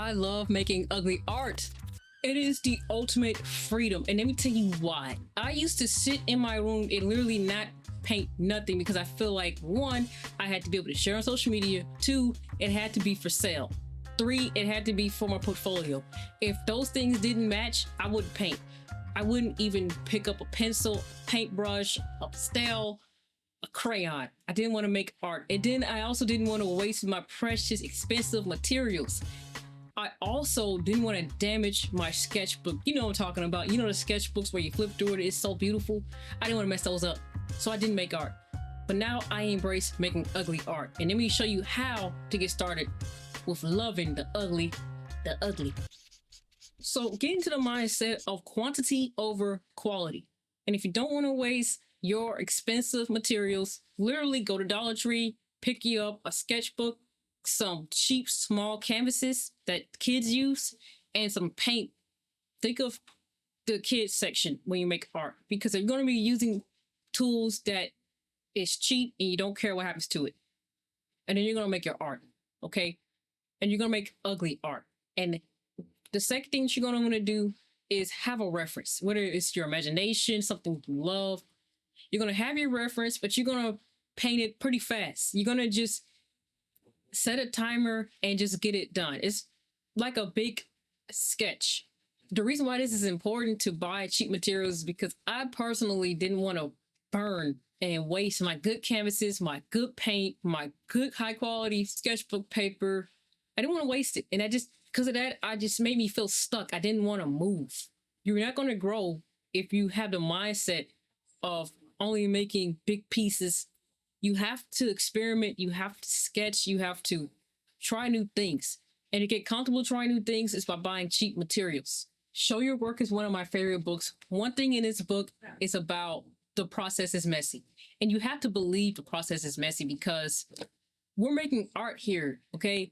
I love making ugly art. It is the ultimate freedom. And let me tell you why. I used to sit in my room and literally not paint nothing because I feel like, one, I had to be able to share on social media. Two, it had to be for sale. Three, it had to be for my portfolio. If those things didn't match, I wouldn't paint. I wouldn't even pick up a pencil, paintbrush, a pastel, a crayon. I didn't want to make art. And then I also didn't want to waste my precious, expensive materials. I also didn't want to damage my sketchbook. You know what I'm talking about. You know the sketchbooks where you flip through it, it's so beautiful. I didn't want to mess those up. So I didn't make art. But now I embrace making ugly art. And let me show you how to get started with loving the ugly. So get into the mindset of quantity over quality. And if you don't want to waste your expensive materials, literally go to Dollar Tree, pick you up a sketchbook, some cheap small canvases that kids use, and some paint. Think of the kids section when you make art, because you're going to be using tools that is cheap and you don't care what happens to it. And then you're going to make your art, okay? And you're going to make ugly art. And the second thing you're going to want to do is have a reference, whether it's your imagination, something you love. You're going to have your reference, but you're going to paint it pretty fast. You're going to just set a timer and just get it done. It's like a big sketch. The reason why this is important to buy cheap materials is because I personally didn't want to burn and waste my good canvases, my good paint, my good high quality sketchbook paper. I didn't want to waste it. And because of that, I just made me feel stuck. I didn't want to move. You're not going to grow if you have the mindset of only making big pieces. You have to experiment, you have to sketch, you have to try new things. And to get comfortable trying new things is by buying cheap materials. Show Your Work is one of my favorite books. One thing in this book is about the process is messy. And you have to believe the process is messy because we're making art here, okay?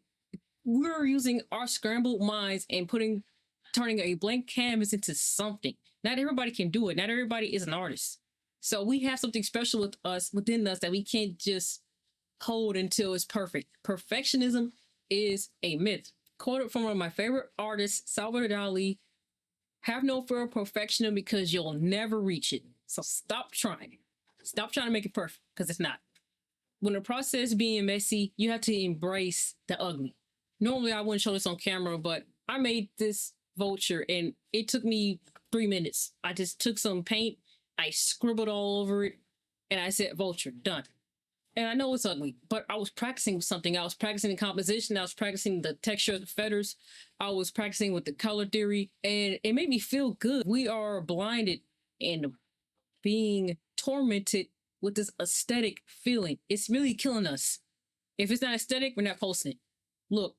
We're using our scrambled minds and turning a blank canvas into something. Not everybody can do it. Not everybody is an artist. So we have something special within us that we can't just hold until it's perfect. Perfectionism is a myth. Quoted from one of my favorite artists, Salvador Dali: "Have no fear of perfectionism because you'll never reach it. So stop trying. Stop trying to make it perfect because it's not." When the process being messy, you have to embrace the ugly. Normally, I wouldn't show this on camera, but I made this vulture and it took me 3 minutes. I just took some paint, I scribbled all over it, and I said, vulture, done. And I know it's ugly, but I was practicing with something. I was practicing the composition. I was practicing the texture of the feathers. I was practicing with the color theory, and it made me feel good. We are blinded and being tormented with this aesthetic feeling. It's really killing us. If it's not aesthetic, we're not posting it. Look,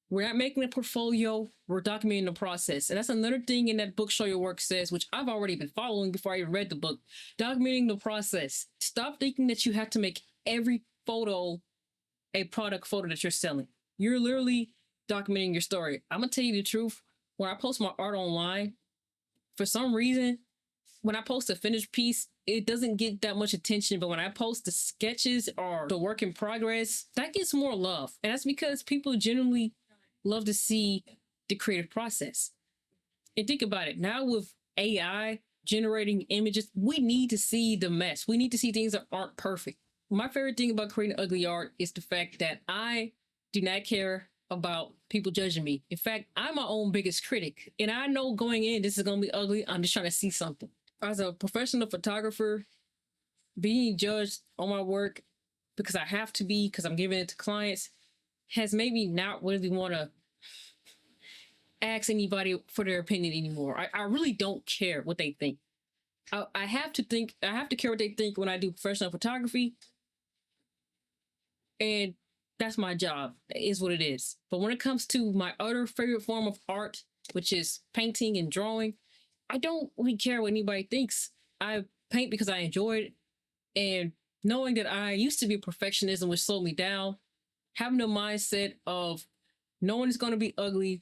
we're not making a portfolio, we're documenting the process. And that's another thing in that book, Show Your Work says, which I've already been following before I even read the book. Documenting the process. Stop thinking that you have to make every photo a product photo that you're selling. You're literally documenting your story. I'm gonna tell you the truth. When I post my art online, for some reason, when I post a finished piece, it doesn't get that much attention. But when I post the sketches or the work in progress, that gets more love. And that's because people generally love to see the creative process. And think about it. Now with AI generating images, we need to see the mess. We need to see things that aren't perfect. My favorite thing about creating ugly art is the fact that I do not care about people judging me. In fact, I'm my own biggest critic. And I know going in, this is going to be ugly. I'm just trying to see something. As a professional photographer, being judged on my work because I have to be, because I'm giving it to clients, has made me not really want to ask anybody for their opinion anymore. I really don't care what they think. I have to care what they think when I do professional photography. And that's my job. That is what it is. But when it comes to my other favorite form of art, which is painting and drawing, I don't really care what anybody thinks. I paint because I enjoy it. And knowing that I used to be a perfectionism, which slowed me down, having the mindset of knowing it's going to be ugly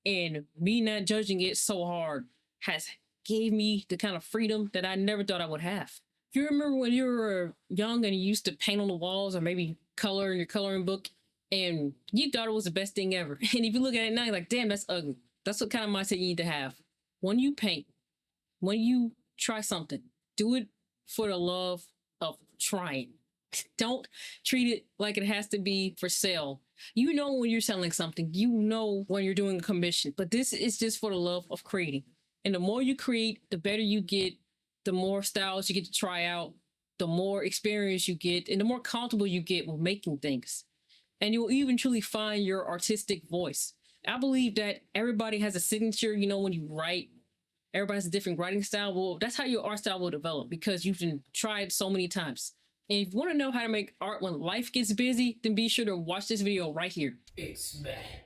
and me not judging it so hard has gave me the kind of freedom that I never thought I would have. If you remember when you were young and you used to paint on the walls or maybe color in your coloring book and you thought it was the best thing ever. And if you look at it now, you're like, damn, that's ugly. That's what kind of mindset you need to have. When you paint, when you try something, do it for the love of trying. Don't treat it like it has to be for sale. You know when you're selling something, you know when you're doing a commission, but this is just for the love of creating. And the more you create, the better you get, the more styles you get to try out, the more experience you get, and the more comfortable you get with making things. And you'll even truly find your artistic voice. I believe that everybody has a signature, you know, when you write, everybody has a different writing style. Well, that's how your art style will develop because you've been tried so many times. And if you want to know how to make art when life gets busy, then be sure to watch this video right here. It's bad.